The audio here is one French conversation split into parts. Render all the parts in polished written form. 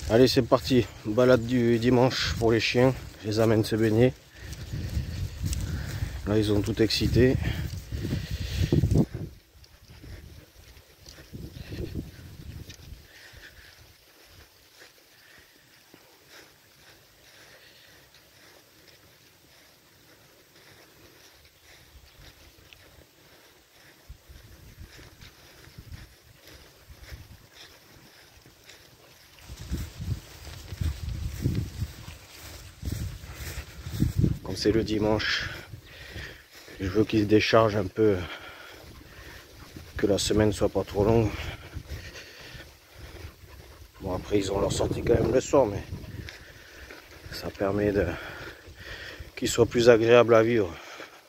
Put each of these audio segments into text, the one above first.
Allez, c'est parti. Balade du dimanche pour les chiens. Je les amène se baigner. Là, ils ont tout excité. Comme c'est le dimanche, je veux qu'ils se déchargent un peu, que la semaine soit pas trop longue. Bon, après ils ont leur sortie quand même le soir, mais ça permet de qu'ils soient plus agréables à vivre.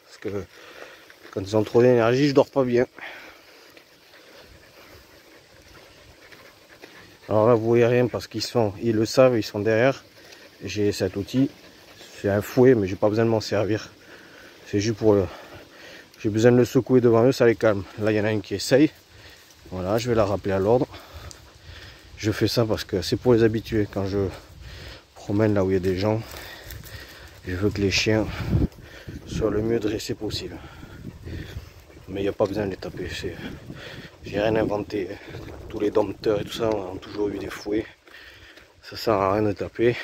Parce que quand ils ont trop d'énergie, je dors pas bien. Alors là, vous voyez rien parce ils le savent, ils sont derrière. J'ai cet outil, c'est un fouet, mais j'ai pas besoin de m'en servir. C'est juste pour le... J'ai besoin de le secouer devant eux, ça les calme. Là, il y en a une qui essaye. Voilà, je vais la rappeler à l'ordre. Je fais ça parce que c'est pour les habituer. Quand je promène là où il y a des gens, je veux que les chiens soient le mieux dressés possible. Mais il n'y a pas besoin de les taper. J'ai rien inventé. Tous les dompteurs et tout ça ont toujours eu des fouets. Ça sert à rien de taper.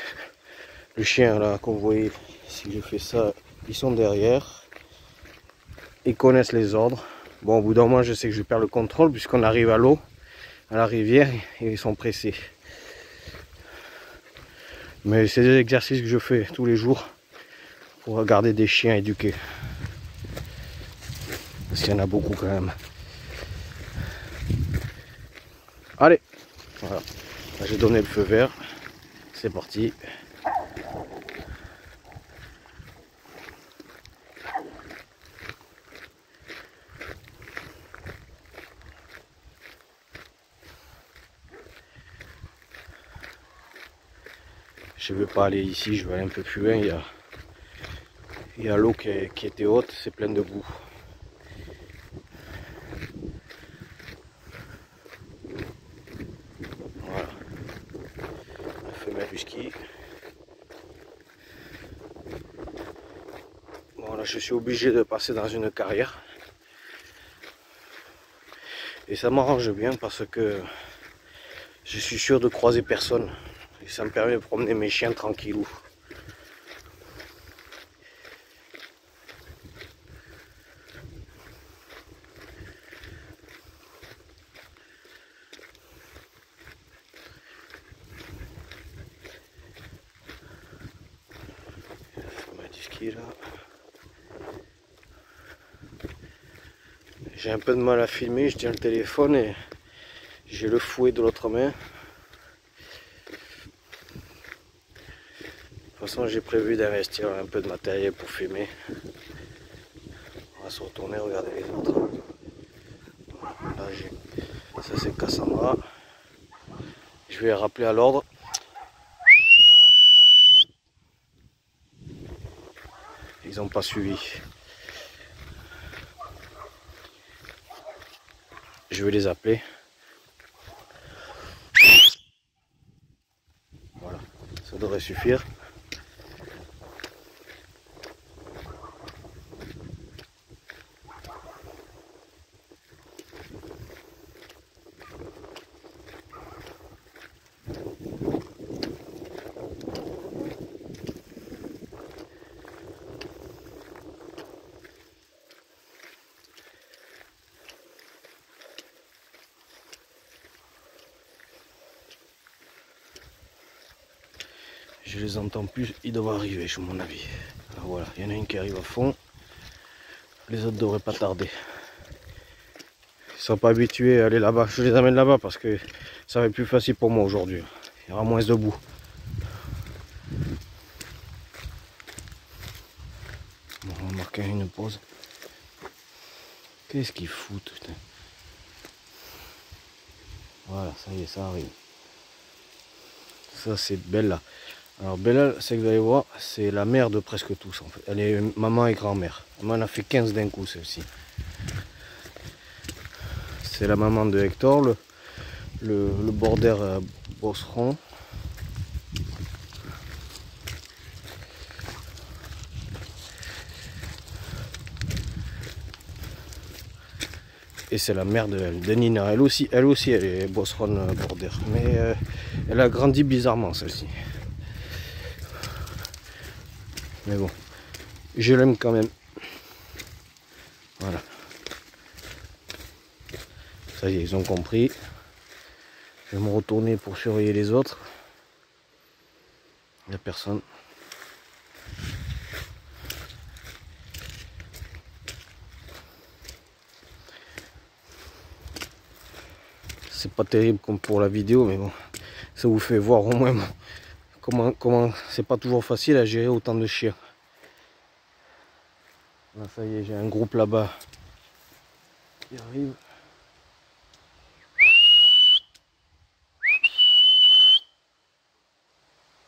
Le chien là, comme vous voyez, si je fais ça, ils sont derrière. Ils connaissent les ordres. Bon, au bout d'un moment, je sais que je perds le contrôle puisqu'on arrive à l'eau, à la rivière, et ils sont pressés. Mais c'est des exercices que je fais tous les jours pour garder des chiens éduqués. Parce qu'il y en a beaucoup quand même. Allez, voilà. J'ai donné le feu vert. C'est parti. Je ne vais pas aller ici, je vais aller un peu plus loin. Il y a l'eau qui était haute, c'est plein de boue. Voilà. La femelle du ski. Bon, là je suis obligé de passer dans une carrière. Et ça m'arrange bien parce que je suis sûr de croiser personne. Et ça me permet de promener mes chiens tranquillou. J'ai un peu de mal à filmer, je tiens le téléphone et j'ai le fouet de l'autre main. De toute façon, j'ai prévu d'investir un peu de matériel pour filmer. On va se retourner, regarder les autres. Là, ça c'est Cassandra. Je vais rappeler à l'ordre. Ils n'ont pas suivi. Je vais les appeler. Voilà, ça devrait suffire. Je les entends plus, ils doivent arriver, à mon avis. Alors voilà, il y en a une qui arrive à fond. Les autres devraient pas tarder. Ils ne sont pas habitués à aller là-bas. Je les amène là-bas parce que ça va être plus facile pour moi aujourd'hui. Il y aura moins de boue. Bon, on va marquer une pause. Qu'est-ce qu'ils foutent, putain. Voilà, ça y est, ça arrive. Ça c'est Bella. Alors Bella, c'est que vous allez voir, c'est la mère de presque tous en fait. Elle est maman et grand-mère. Elle m'en a fait 15 d'un coup celle-ci. C'est la maman de Hector, le border bosseron. Et c'est la mère de Nina. Elle aussi elle est bosseronne border. Mais elle a grandi bizarrement celle-ci. Mais bon, je l'aime quand même. Voilà. Ça y est, ils ont compris. Je vais me retourner pour surveiller les autres. Il n'y a personne. C'est pas terrible comme pour la vidéo, mais bon, ça vous fait voir au moins comment c'est pas toujours facile à gérer autant de chiens. Là, ça y est, j'ai un groupe là-bas qui arrive.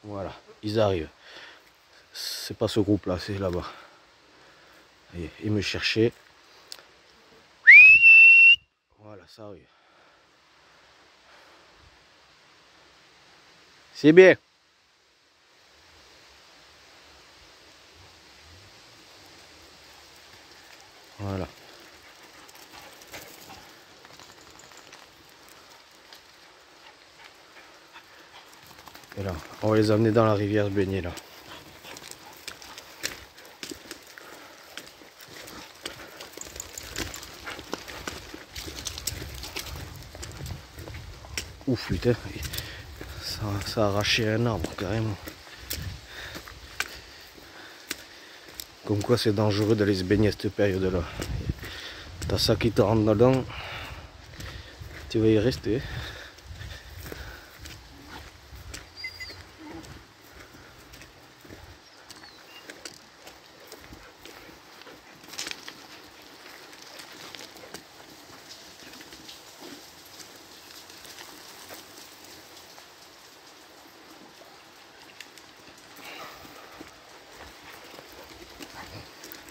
Voilà, ils arrivent. C'est pas ce groupe-là, c'est là-bas. Ils me cherchaient. Voilà, ça arrive. C'est bien. Voilà. Et là, on va les amener dans la rivière se baigner là. Ouf, putain, ça a arraché un arbre carrément. Comme quoi c'est dangereux d'aller se baigner à cette période-là. T'as ça qui te rentre dedans, tu vas y rester.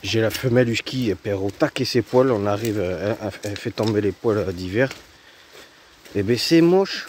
J'ai la femelle husky, elle perd au taquet ses poils, on arrive, elle fait tomber les poils d'hiver. Et ben c'est moche.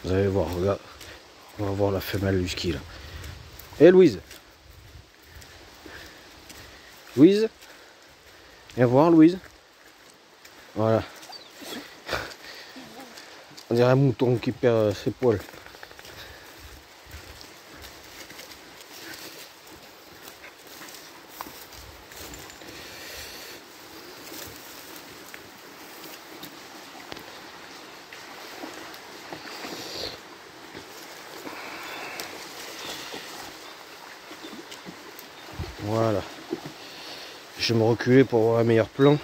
Vous allez voir, regarde, on va voir la femelle husky là. Hé Louise, Louise, viens voir Louise. Voilà. On dirait un mouton qui perd ses poils. Voilà. Je vais me reculer pour avoir un meilleur plan.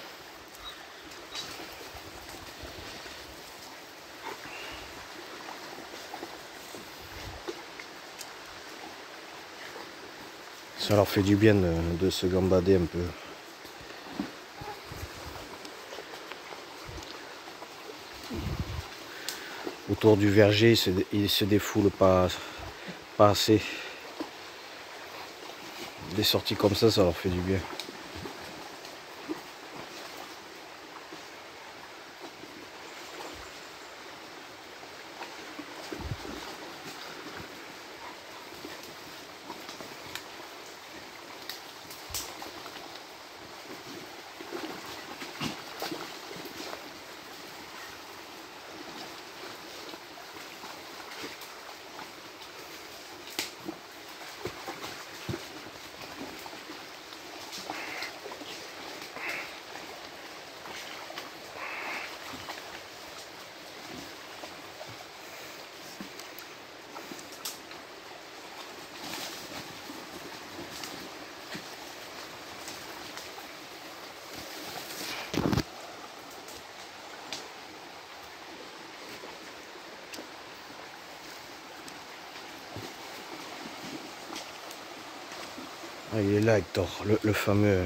Ça leur fait du bien de se gambader un peu. Autour du verger, ils se défoulent pas assez. Des sorties comme ça leur fait du bien. Ah, il est là, Hector, le fameux.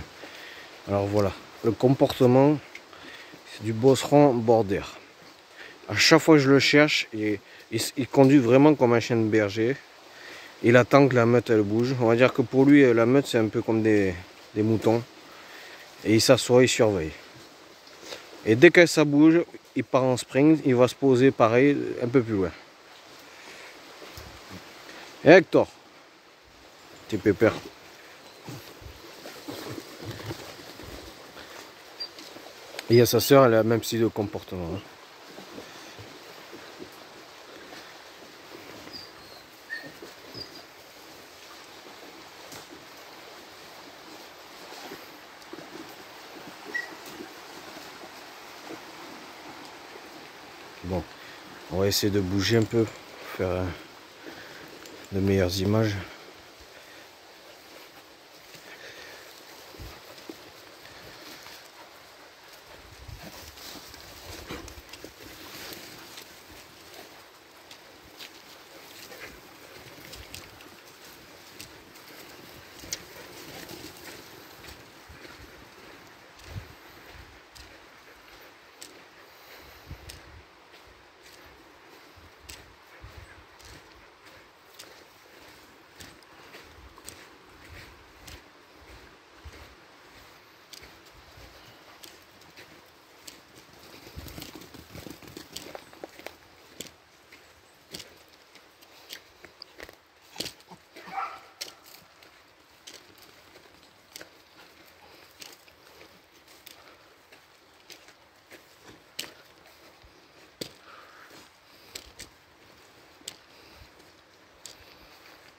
Alors voilà, le comportement, c'est du bosseron border. À chaque fois que je le cherche, il conduit vraiment comme un chien de berger. Il attend que la meute elle bouge. On va dire que pour lui, la meute c'est un peu comme des moutons. Et il s'assoit, il surveille. Et dès que ça bouge, il part en sprint, il va se poser pareil, un peu plus loin. Et Hector, petit pépère. Et il y a sa soeur, elle a le même style de comportement. Hein. Bon, on va essayer de bouger un peu, faire de meilleures images.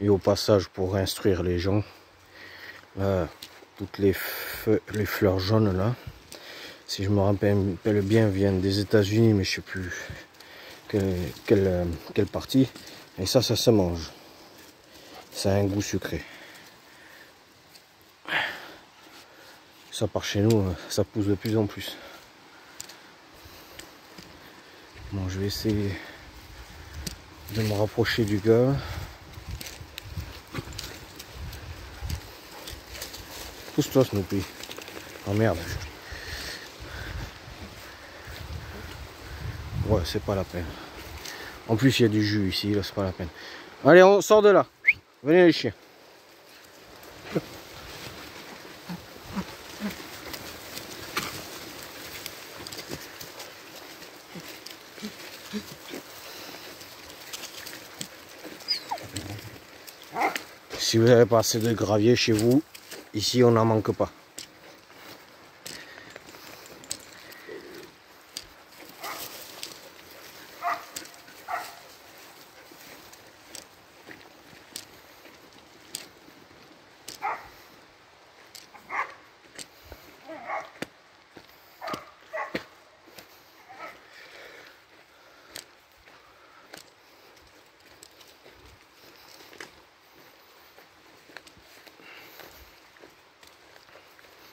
Et au passage, pour instruire les gens, là, toutes les fleurs jaunes là, si je me rappelle bien, viennent des États-Unis, mais je sais plus quelle partie. Et ça se mange. Ça a un goût sucré. Ça par chez nous, ça pousse de plus en plus. Bon, je vais essayer de me rapprocher du gars. Pousse-toi, Snoopy. Oh merde. Ouais, c'est pas la peine. En plus, il y a du jus ici, là, c'est pas la peine. Allez, on sort de là. Venez les chiens. Si vous n'avez pas assez de gravier chez vous, ici on n'en manque pas.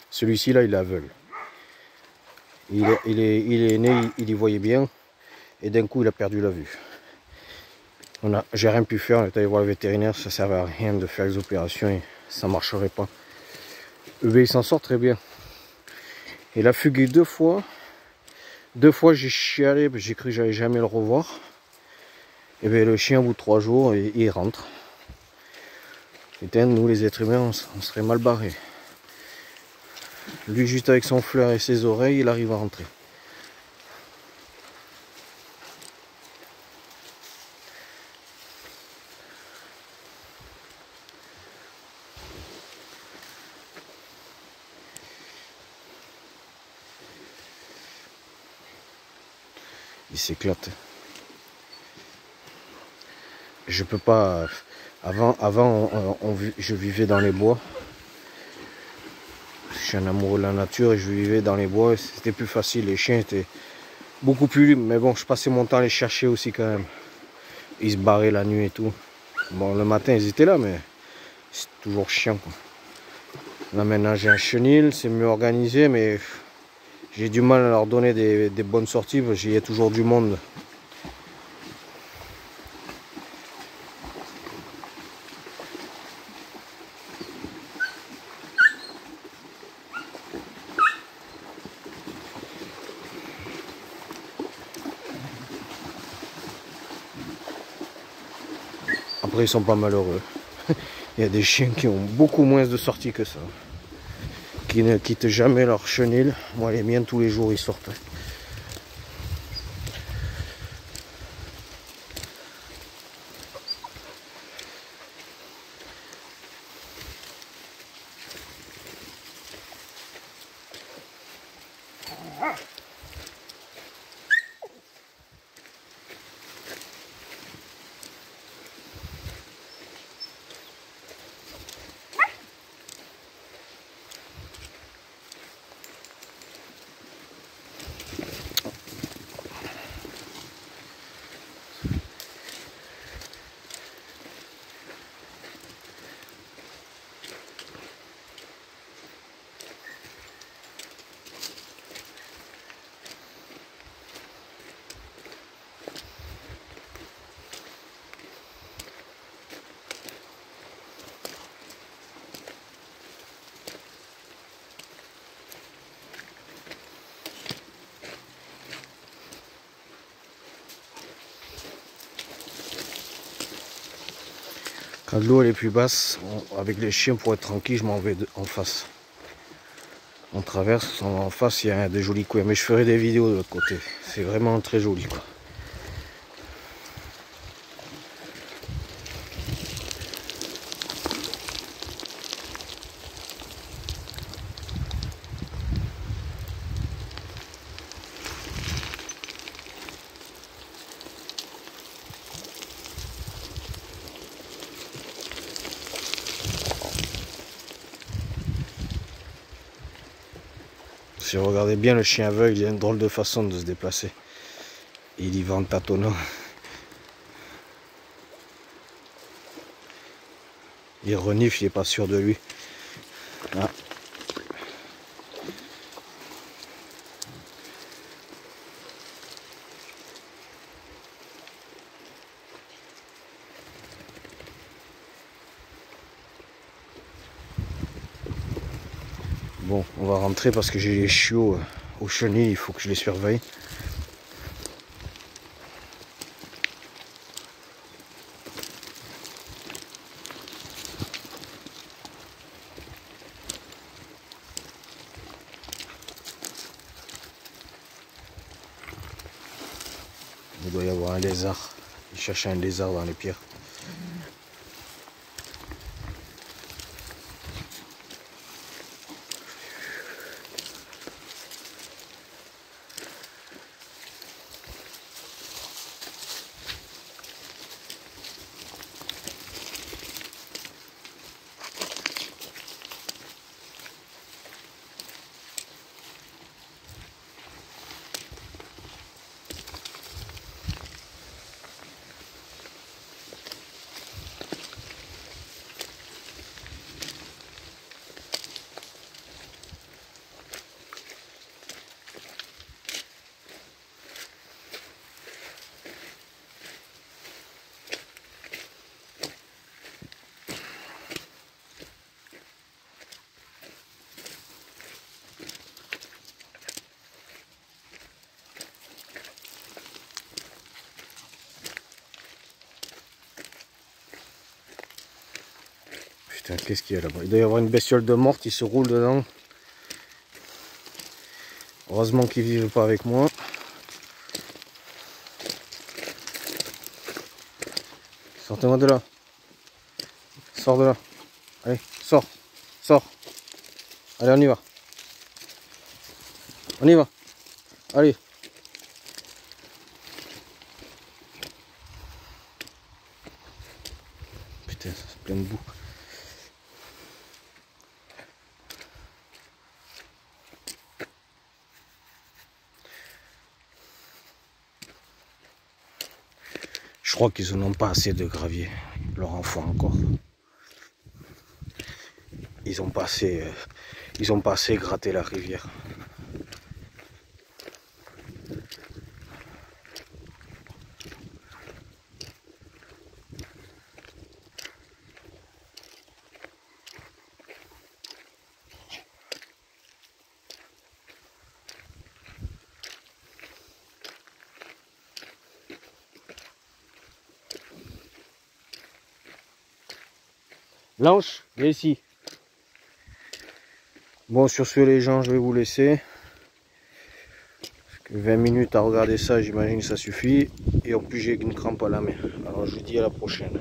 Celui-ci là, il est aveugle. Il est né, il y voyait bien, et d'un coup il a perdu la vue. J'ai rien pu faire, on est allé voir le vétérinaire, ça servait à rien de faire les opérations et ça marcherait pas. Mais il s'en sort très bien. Il a fugué deux fois. Deux fois j'ai chialé, j'ai cru que j'allais jamais le revoir. Et bien le chien au bout de 3 jours, il rentre. Putain, nous les êtres humains, on serait mal barrés. Lui juste avec son fleur et ses oreilles, il arrive à rentrer. Il s'éclate. Je peux pas. Avant je vivais dans les bois. Je suis un amoureux de la nature et je vivais dans les bois. C'était plus facile. Les chiens étaient beaucoup plus libres. Mais bon, je passais mon temps à les chercher aussi quand même. Ils se barraient la nuit et tout. Bon, le matin, ils étaient là, mais c'est toujours chiant, quoi. Là, maintenant, j'ai un chenil. C'est mieux organisé, mais j'ai du mal à leur donner des bonnes sorties parce qu'il y a toujours du monde. Après, ils sont pas malheureux. Il y a des chiens qui ont beaucoup moins de sorties que ça. Qui ne quittent jamais leur chenil. Moi, les miens, tous les jours, ils sortent. Quand l'eau est plus basse, avec les chiens pour être tranquille, je m'en vais en face. On traverse, en face il y a des jolis coins, mais je ferai des vidéos de l'autre côté. C'est vraiment très joli quoi. Si vous regardez bien, le chien aveugle, il a une drôle de façon de se déplacer. Il y va en tâtonnant. Il renifle, il n'est pas sûr de lui. Ah. Bon, on va rentrer parce que j'ai les chiots au chenil, il faut que je les surveille. Il doit y avoir un lézard. Il cherche un lézard dans les pierres. Putain, qu'est-ce qu'il y a là-bas? Il doit y avoir une bestiole de morte, il se roule dedans. Heureusement qu'ils ne vivent pas avec moi. Sortez-moi de là. Sors de là. Allez, sors. Sors. Allez, on y va. On y va. Allez. Putain, c'est plein de boue. Je crois qu'ils n'ont pas assez de gravier, leur enfant encore. Ils ont pas assez gratté la rivière. Blanche, viens ici. Bon, sur ce les gens, je vais vous laisser. 20 minutes à regarder ça, j'imagine que ça suffit. Et en plus j'ai une crampe à la main. Alors je vous dis à la prochaine.